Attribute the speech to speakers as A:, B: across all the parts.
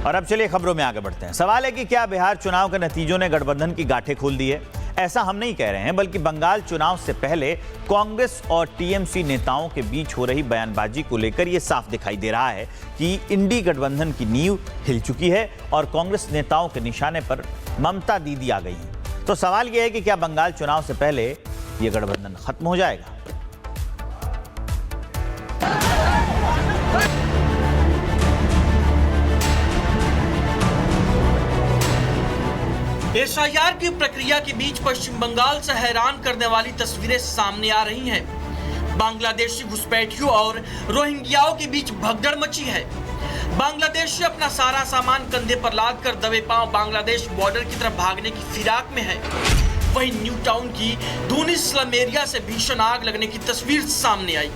A: और अब चलिए खबरों में आगे बढ़ते हैं। सवाल है कि क्या बिहार चुनाव के नतीजों ने गठबंधन की गांठें खोल दी है? ऐसा हम नहीं कह रहे हैं, बल्कि बंगाल चुनाव से पहले कांग्रेस और टीएमसी नेताओं के बीच हो रही बयानबाजी को लेकर यह साफ दिखाई दे रहा है कि इंडी गठबंधन की नींव हिल चुकी है और कांग्रेस नेताओं के निशाने पर ममता दीदी आ गई हैं। तो सवाल यह है कि क्या बंगाल चुनाव से पहले यह गठबंधन खत्म हो जाएगा?
B: एसआईआर की प्रक्रिया के बीच पश्चिम बंगाल से हैरान करने वाली तस्वीरें सामने आ रही हैं। बांग्लादेशी घुसपैठियों और रोहिंग्याओं के बीच भगदड़ मची है। बांग्लादेशी अपना सारा सामान कंधे पर लाद कर दबे पांव बांग्लादेश बॉर्डर की तरफ भागने की फिराक में है। वहीं न्यू टाउन की दूनी स्लम एरिया से भीषण आग लगने की तस्वीर सामने आई।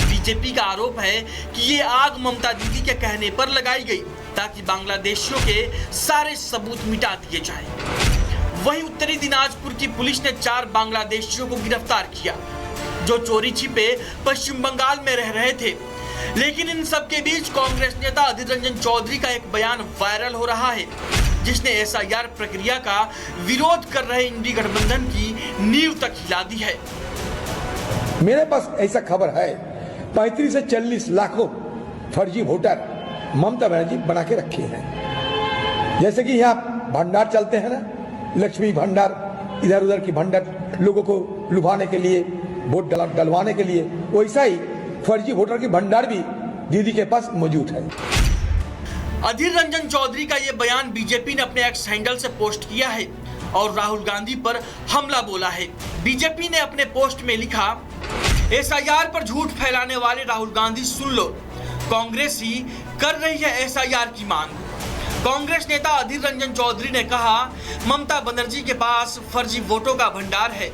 B: बीजेपी का आरोप है कि ये आग ममता दीदी के कहने पर लगाई गई ताकि बांग्लादेशियों के सारे सबूत मिटा दिए जाएं। वहीं उत्तरी दिनाजपुर की पुलिस ने 4 बांग्लादेशियों को गिरफ्तार किया जो चोरी छिपे पश्चिम बंगाल में रह रहे थे। लेकिन इन सब के बीच कांग्रेस नेता अधीर रंजन चौधरी का एक बयान वायरल हो रहा है जिसने एसआईआर प्रक्रिया का विरोध कर रहे इंडी गठबंधन की नींव तक हिला दी है।
C: मेरे पास ऐसा खबर है 35 से 40 लाखों फर्जी वोटर ममता बनर्जी बना के रखे हैं। जैसे कि यहाँ भंडार चलते हैं ना, लक्ष्मी भंडार, इधर उधर की भंडार लोगों को लुभाने के लिए, वोट डलवाने के लिए, वैसा ही फर्जी वोटर की भंडार भी दीदी के पास मौजूद है।
B: अधीर रंजन चौधरी का यह बयान बीजेपी ने अपने एक्स हैंडल से पोस्ट किया है और राहुल गांधी पर हमला बोला है। बीजेपी ने अपने पोस्ट में लिखा, एसआईआर पर झूठ फैलाने वाले राहुल गांधी सुन लो, कांग्रेस ही कर रही है एसआईआर की मांग। कांग्रेस नेता अधीर रंजन चौधरी ने कहा, ममता बनर्जी के पास फर्जी वोटों का भंडार है।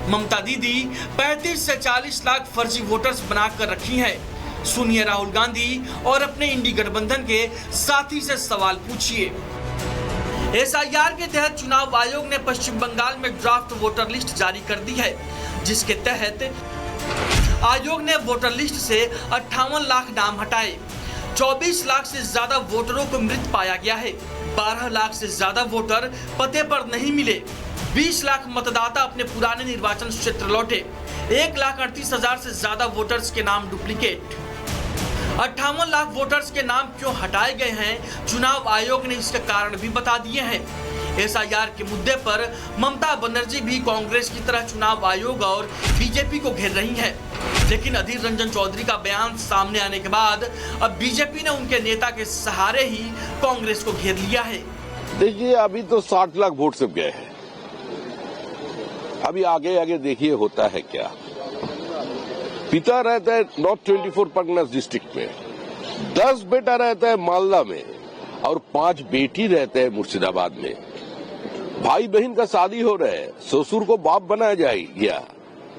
B: ममता दीदी 35 से 40 लाख फर्जी वोटर्स बनाकर रखी हैं। सुनिए राहुल गांधी और अपने इंडी गठबंधन के साथी से सवाल पूछिए। एसआईआर के तहत चुनाव आयोग ने पश्चिम बंगाल में ड्राफ्ट वोटर लिस्ट जारी कर दी है, जिसके तहत आयोग ने वोटर लिस्ट से 58 लाख नाम हटाए। 24 लाख से ज्यादा वोटरों को मृत पाया गया है। 12 लाख से ज्यादा वोटर पते पर नहीं मिले। 20 लाख मतदाता अपने पुराने निर्वाचन क्षेत्र लौटे। 1,38,000 से ज्यादा वोटर्स के नाम डुप्लीकेट। 58 लाख वोटर्स के नाम क्यों हटाए गए हैं, चुनाव आयोग ने इसके कारण भी बता दिए हैं। एसआईआर के मुद्दे पर ममता बनर्जी भी कांग्रेस की तरह चुनाव आयोग और बीजेपी को घेर रही हैं। लेकिन अधीर रंजन चौधरी का बयान सामने आने के बाद अब बीजेपी ने उनके नेता के सहारे ही कांग्रेस को घेर लिया है।
D: देखिए, अभी तो 60 लाख वोट सिर्फ गए हैं। अभी आगे आगे देखिए होता है क्या। पिता रहता है नॉर्थ 24 परगनास डिस्ट्रिक्ट में, 10 बेटा रहता है मालदा में और 5 बेटी रहते हैं मुर्शिदाबाद में। भाई बहन का शादी हो रहा है, ससुर को बाप बनाया जाएगा,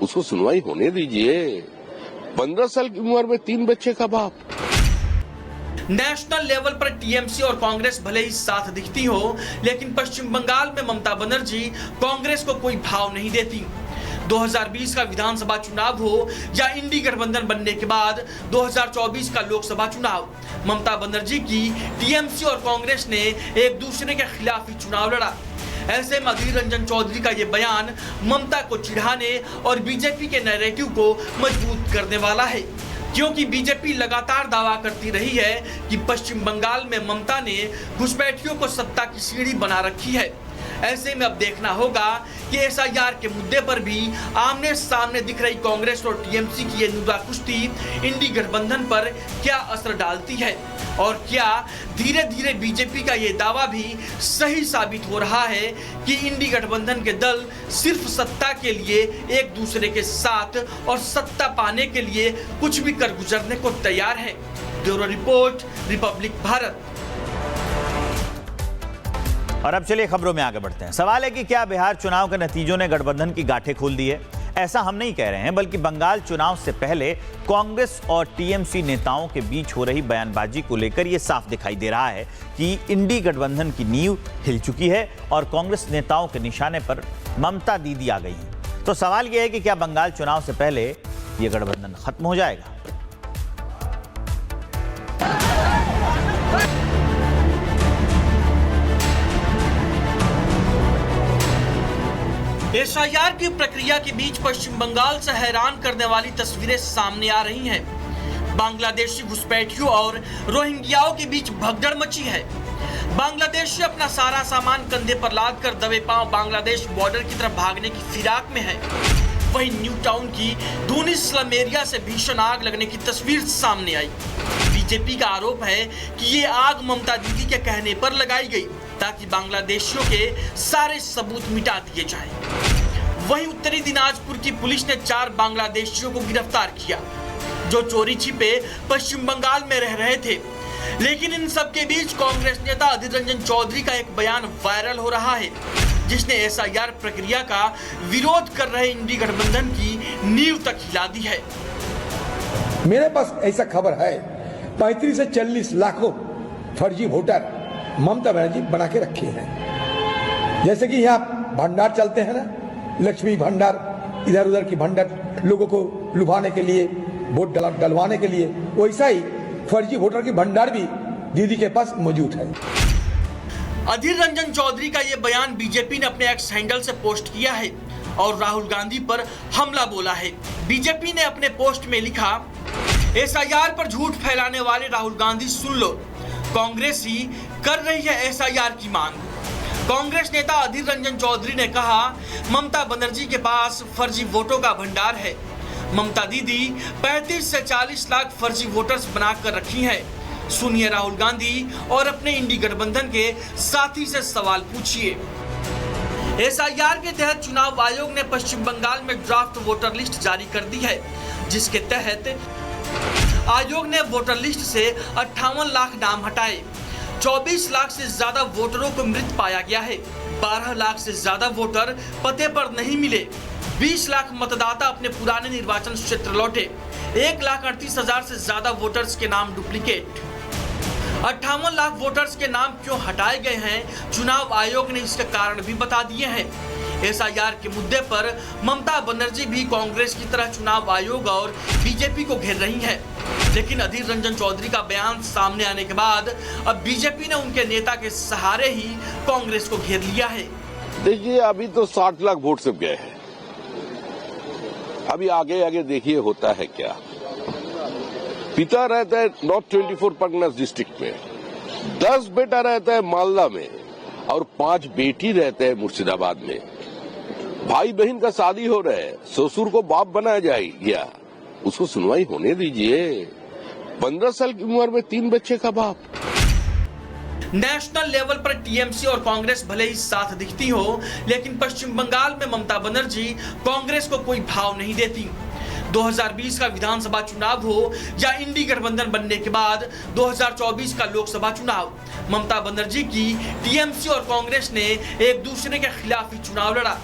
D: उसको सुनवाई होने दीजिए। 15 साल की उम्र में 3 बच्चे का बाप।
B: नेशनल लेवल पर टीएमसी और कांग्रेस भले ही साथ दिखती हो, लेकिन पश्चिम बंगाल में ममता बनर्जी कांग्रेस को कोई भाव नहीं देती। 2020 का विधानसभा चुनाव हो या इंडी गठबंधन बनने के बाद 2024 का लोकसभा चुनाव, ममता बनर्जी की टीएमसी और कांग्रेस ने एक दूसरे के खिलाफ ही चुनाव लड़ा। ऐसे में अधीर रंजन चौधरी का ये बयान ममता को चिढ़ाने और बीजेपी के नैरेटिव को मजबूत करने वाला है, क्योंकि बीजेपी लगातार दावा करती रही है कि पश्चिम बंगाल में ममता ने घुसपैठियों को सत्ता की सीढ़ी बना रखी है। ऐसे में अब देखना होगा कि एसआईआर के मुद्दे पर भी आमने सामने दिख रही कांग्रेस और टीएमसी की ये नुरा कुश्ती इंडी गठबंधन पर क्या असर डालती है और क्या धीरे धीरे बीजेपी का ये दावा भी सही साबित हो रहा है कि इंडी गठबंधन के दल सिर्फ सत्ता के लिए एक दूसरे के साथ और सत्ता पाने के लिए कुछ भी कर गुजरने को तैयार है। Bureau report, Republic Bharat.
A: और अब चलिए खबरों में आगे बढ़ते हैं। सवाल है कि क्या बिहार चुनाव के नतीजों ने गठबंधन की गांठें खोल दी है? ऐसा हम नहीं कह रहे हैं, बल्कि बंगाल चुनाव से पहले कांग्रेस और टीएमसी नेताओं के बीच हो रही बयानबाजी को लेकर यह साफ दिखाई दे रहा है कि इंडी गठबंधन की नींव हिल चुकी है और कांग्रेस नेताओं के निशाने पर ममता दीदी आ गई हैं। तो सवाल यह है कि क्या बंगाल चुनाव से पहले यह गठबंधन खत्म हो जाएगा?
B: एसआईआर की प्रक्रिया के बीच पश्चिम बंगाल से हैरान करने वाली तस्वीरें सामने आ रही हैं। बांग्लादेशी घुसपैठियों और रोहिंग्याओं के बीच भगदड़ मची है। बांग्लादेशी अपना सारा सामान कंधे पर लाद कर दबे पांव बांग्लादेश बॉर्डर की तरफ भागने की फिराक में है। वहीं न्यू टाउन की दूनी स्लम एरिया से भीषण आग लगने की तस्वीर सामने आई। बीजेपी का आरोप है कि ये आग ममता दीदी के कहने पर लगाई गई ताकि बांग्लादेशियों के सारे सबूत मिटा दिए जाएं। वहीं उत्तरी दिनाजपुर की पुलिस ने 4 बांग्लादेशियों को गिरफ्तार किया जो चोरी छिपे पश्चिम बंगाल में रह रहे थे। लेकिन इन सब के बीच कांग्रेस नेता अधीर रंजन चौधरी का एक बयान वायरल हो रहा है जिसने एसआईआर प्रक्रिया का विरोध कर रहे इंडी गठबंधन की नींव तक हिला दी है।
C: मेरे पास ऐसा खबर है 35 से 40 लाखों फर्जी वोटर ममता बनर्जी बना के रखे हैं। जैसे कि यहाँ भंडार चलते हैं ना, लक्ष्मी भंडार, इधर उधर की भंडार लोगों को लुभाने के लिए, वोट डलवाने के लिए, वैसा ही फर्जी वोटर की भंडार भी दीदी के पास मौजूद है।
B: अधीर रंजन चौधरी का यह बयान बीजेपी ने अपने एक्स हैंडल से पोस्ट किया है और राहुल गांधी पर हमला बोला है। बीजेपी ने अपने पोस्ट में लिखा, एसआईआर पर झूठ फैलाने वाले राहुल गांधी सुन लो, कांग्रेस ही कर रही है एसआईआर की मांग। कांग्रेस नेता अधीर रंजन चौधरी ने कहा, ममता बनर्जी के पास फर्जी वोटों का भंडार है। ममता दीदी 35 से 40 लाख फर्जी वोटर्स बनाकर रखी हैं। सुनिए राहुल गांधी और अपने इंडी गठबंधन के साथी से सवाल पूछिए। एसआईआर के तहत चुनाव आयोग ने पश्चिम बंगाल में ड्राफ्ट वोटर लिस्ट जारी कर दी है, जिसके तहत आयोग ने वोटर लिस्ट से 58 लाख नाम हटाए। 24 लाख से ज्यादा वोटरों को मृत पाया गया है। 12 लाख से ज्यादा वोटर पते पर नहीं मिले। 20 लाख मतदाता अपने पुराने निर्वाचन क्षेत्र लौटे। 1,38,000 से ज्यादा वोटर्स के नाम डुप्लीकेट। 58 लाख वोटर्स के नाम क्यों हटाए गए हैं, चुनाव आयोग ने इसके कारण भी बता दिए हैं। एसआईआर के मुद्दे पर ममता बनर्जी भी कांग्रेस की तरह चुनाव आयोग और बीजेपी को घेर रही हैं। लेकिन अधीर रंजन चौधरी का बयान सामने आने के बाद अब बीजेपी ने उनके नेता के सहारे ही कांग्रेस को घेर लिया है।
D: देखिए, अभी तो 60 लाख वोट सिर्फ गए हैं। अभी आगे आगे देखिए होता है क्या। पिता रहता है नॉर्थ 24 परगनास डिस्ट्रिक्ट में, 10 बेटा रहता है मालदा में और 5 बेटी रहते हैं मुर्शिदाबाद में। भाई बहन का शादी हो रहा है, ससुर को बाप बनाया जाएगा, उसको सुनवाई होने दीजिए। 15 साल की उम्र में 3 बच्चे का बाप।
B: नेशनल लेवल पर टीएमसी और कांग्रेस भले ही साथ दिखती हो, लेकिन पश्चिम बंगाल में ममता बनर्जी कांग्रेस को कोई भाव नहीं देती। 2020 का विधानसभा चुनाव हो या इंडी गठबंधन बनने के बाद 2024 का लोकसभा चुनाव, ममता बनर्जी की टीएमसी और कांग्रेस ने एक दूसरे के खिलाफ ही चुनाव लड़ा।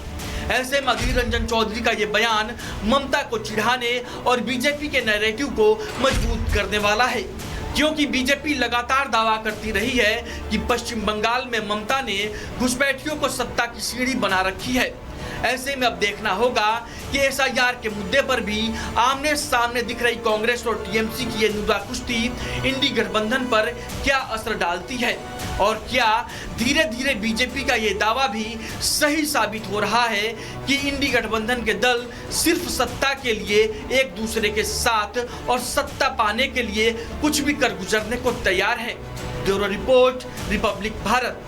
B: ऐसे में अधीर रंजन चौधरी का ये बयान ममता को चिढ़ाने और बीजेपी के नैरेटिव को मजबूत करने वाला है, क्योंकि बीजेपी लगातार दावा करती रही है कि पश्चिम बंगाल में ममता ने घुसपैठियों को सत्ता की सीढ़ी बना रखी है। ऐसे में अब देखना होगा कि एसआईआर के मुद्दे पर भी आमने सामने दिख रही कांग्रेस और टीएमसी की ये नुरा कुश्ती इंडी गठबंधन पर क्या असर डालती है और क्या धीरे धीरे बीजेपी का ये दावा भी सही साबित हो रहा है कि इंडी गठबंधन के दल सिर्फ सत्ता के लिए एक दूसरे के साथ और सत्ता पाने के लिए कुछ भी कर गुजरने को तैयार है। Bureau report, Republic Bharat.